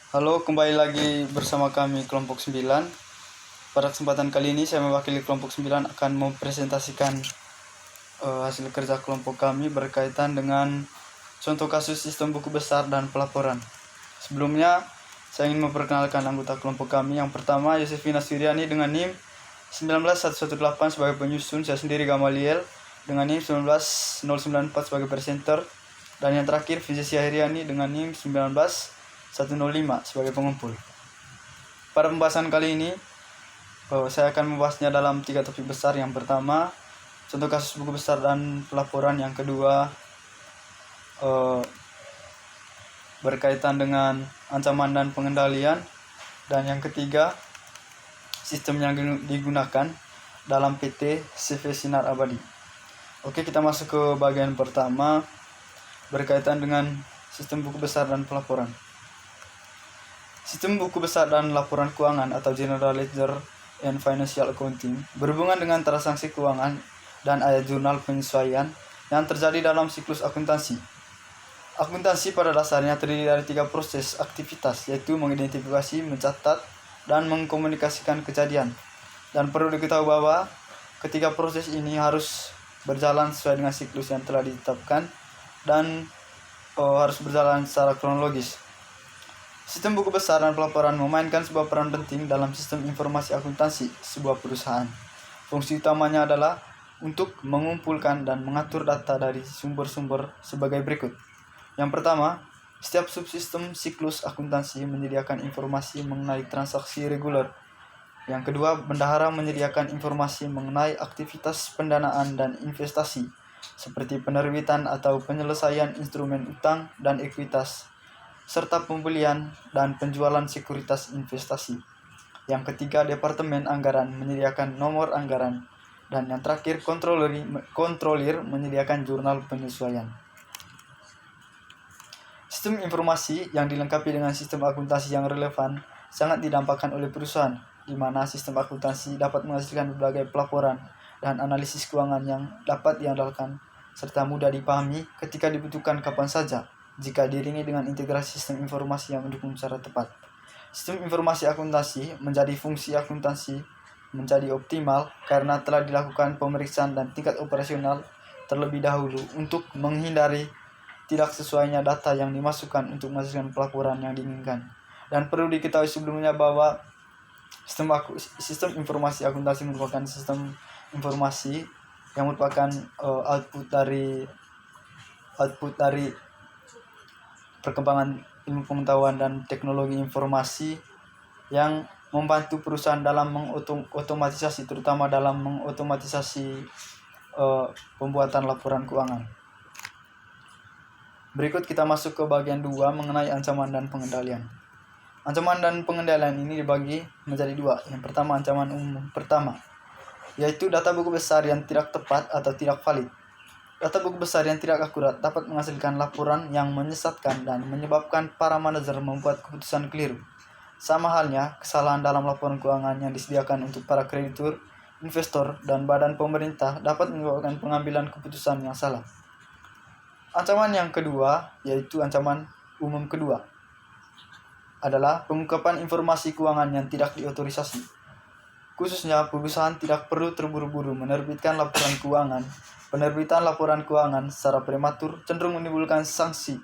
Halo, kembali lagi bersama kami kelompok 9. Pada kesempatan kali ini saya mewakili kelompok 9 akan mempresentasikan hasil kerja kelompok kami berkaitan dengan contoh kasus sistem buku besar dan pelaporan. Sebelumnya, saya ingin memperkenalkan anggota kelompok kami. Yang pertama, Yosefina Suryani dengan NIM 19118 sebagai penyusun, saya sendiri Gamaliel dengan NIM 19094 sebagai presenter, dan yang terakhir Fizia Syahriani dengan NIM 19105 sebagai pengumpul. Pada pembahasan kali ini, saya akan membahasnya dalam 3 topik besar. Yang pertama, contoh kasus buku besar dan pelaporan. Yang kedua, berkaitan dengan ancaman dan pengendalian. Dan yang ketiga, sistem yang digunakan dalam PT CV Sinar Abadi. Oke, kita masuk ke bagian pertama, berkaitan dengan sistem buku besar dan pelaporan. Sistem buku besar dan laporan keuangan atau General Ledger and Financial Accounting berhubungan dengan transaksi keuangan dan ayat jurnal penyesuaian yang terjadi dalam siklus akuntansi. Akuntansi pada dasarnya terdiri dari 3 proses aktivitas, yaitu mengidentifikasi, mencatat, dan mengkomunikasikan kejadian. Dan perlu diketahui bahwa ketiga proses ini harus berjalan sesuai dengan siklus yang telah ditetapkan dan harus berjalan secara kronologis. Sistem buku besar dan pelaporan memainkan sebuah peran penting dalam sistem informasi akuntansi sebuah perusahaan. Fungsi utamanya adalah untuk mengumpulkan dan mengatur data dari sumber-sumber sebagai berikut. Yang pertama, setiap subsistem siklus akuntansi menyediakan informasi mengenai transaksi reguler. Yang kedua, bendahara menyediakan informasi mengenai aktivitas pendanaan dan investasi, seperti penerbitan atau penyelesaian instrumen utang dan ekuitas, serta pembelian dan penjualan sekuritas investasi. Yang ketiga, Departemen Anggaran menyediakan nomor anggaran. Dan yang terakhir, kontrolir menyediakan jurnal penyesuaian. Sistem informasi yang dilengkapi dengan sistem akuntansi yang relevan sangat didampakkan oleh perusahaan, di mana sistem akuntansi dapat menghasilkan berbagai pelaporan dan analisis keuangan yang dapat diandalkan serta mudah dipahami ketika dibutuhkan kapan saja, jika diiringi dengan integrasi sistem informasi yang mendukung secara tepat. Sistem informasi akuntansi menjadi fungsi akuntansi menjadi optimal karena telah dilakukan pemeriksaan dan tingkat operasional terlebih dahulu untuk menghindari tidak sesuainya data yang dimasukkan untuk menghasilkan pelaporan yang diinginkan. Dan perlu diketahui sebelumnya bahwa sistem informasi akuntansi merupakan sistem informasi yang merupakan output dari perkembangan ilmu pengetahuan dan teknologi informasi yang membantu perusahaan dalam mengotomatisasi, terutama dalam mengotomatisasi pembuatan laporan keuangan. Berikut kita masuk ke bagian 2 mengenai ancaman dan pengendalian. Ancaman dan pengendalian ini dibagi menjadi 2. Yang pertama, ancaman umum pertama, yaitu data buku besar yang tidak tepat atau tidak valid. Data buku besar yang tidak akurat dapat menghasilkan laporan yang menyesatkan dan menyebabkan para manajer membuat keputusan keliru. Sama halnya, kesalahan dalam laporan keuangan yang disediakan untuk para kreditur, investor, dan badan pemerintah dapat menyebabkan pengambilan keputusan yang salah. Ancaman yang kedua, yaitu ancaman umum kedua, adalah pengungkapan informasi keuangan yang tidak diotorisasi. Khususnya, perusahaan tidak perlu terburu-buru menerbitkan laporan keuangan. Penerbitan laporan keuangan secara prematur cenderung menimbulkan sanksi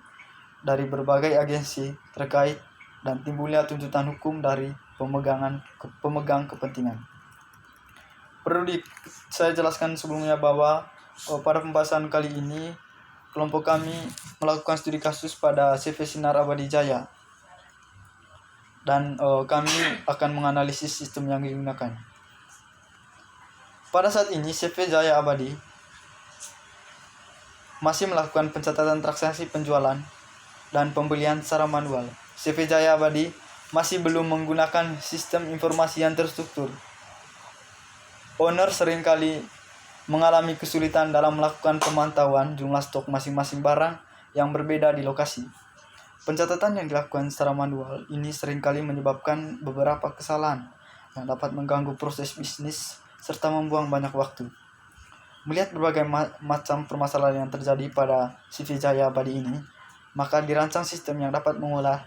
dari berbagai agensi terkait dan timbulnya tuntutan hukum dari pemegang kepentingan. Saya jelaskan sebelumnya bahwa pada pembahasan kali ini kelompok kami melakukan studi kasus pada CV Sinar Abadi Jaya, dan kami akan menganalisis sistem yang digunakan. Pada saat ini CV Jaya Abadi masih melakukan pencatatan transaksi penjualan dan pembelian secara manual. CV Jaya Abadi masih belum menggunakan sistem informasi yang terstruktur. Owner seringkali mengalami kesulitan dalam melakukan pemantauan jumlah stok masing-masing barang yang berbeda di lokasi. Pencatatan yang dilakukan secara manual ini seringkali menyebabkan beberapa kesalahan yang dapat mengganggu proses bisnis serta membuang banyak waktu. Melihat berbagai macam permasalahan yang terjadi pada CV Jaya Abadi ini, maka dirancang sistem yang dapat mengolah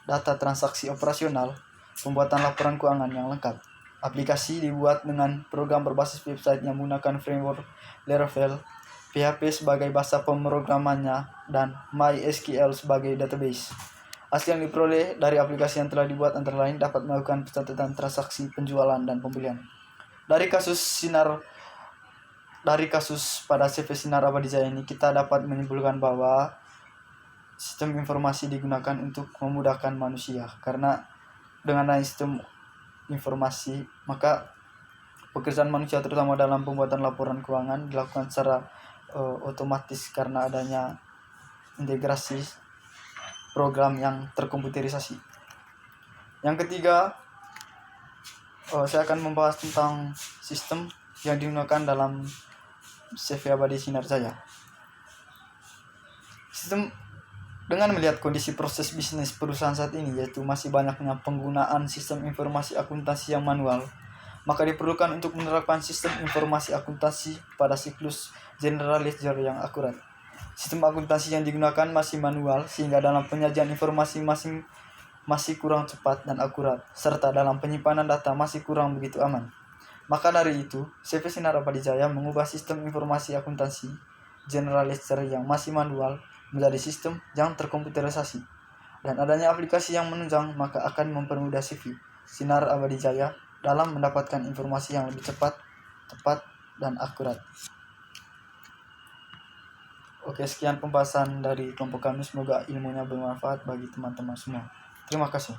data transaksi operasional, pembuatan laporan keuangan yang lengkap. Aplikasi dibuat dengan program berbasis website yang menggunakan framework Laravel, PHP sebagai bahasa pemrogramannya, dan MySQL sebagai database. Hasil yang diperoleh dari aplikasi yang telah dibuat antara lain dapat melakukan pencatatan transaksi penjualan dan pembelian. Dari kasus pada CV Sinar Abadijaya ini, kita dapat menyimpulkan bahwa sistem informasi digunakan untuk memudahkan manusia, karena dengan adanya sistem informasi maka pekerjaan manusia terutama dalam pembuatan laporan keuangan dilakukan secara otomatis karena adanya integrasi program yang terkomputerisasi. Yang ketiga, saya akan membahas tentang sistem yang digunakan dalam CV Abadi Sinar Jaya. Sistem dengan melihat kondisi proses bisnis perusahaan saat ini, yaitu masih banyaknya penggunaan sistem informasi akuntansi yang manual, maka diperlukan untuk menerapkan sistem informasi akuntansi pada siklus general ledger yang akurat. Sistem akuntansi yang digunakan masih manual, sehingga dalam penyajian informasi masih kurang cepat dan akurat, serta dalam penyimpanan data masih kurang begitu aman. Maka dari itu, CV Sinar Abadijaya mengubah sistem informasi akuntansi general ledger yang masih manual menjadi sistem yang terkomputerisasi. Dan adanya aplikasi yang menunjang maka akan mempermudah CV Sinar Abadijaya dalam mendapatkan informasi yang lebih cepat, tepat, dan akurat. Oke, sekian pembahasan dari kelompok kami. Semoga ilmunya bermanfaat bagi teman-teman semua. Terima kasih.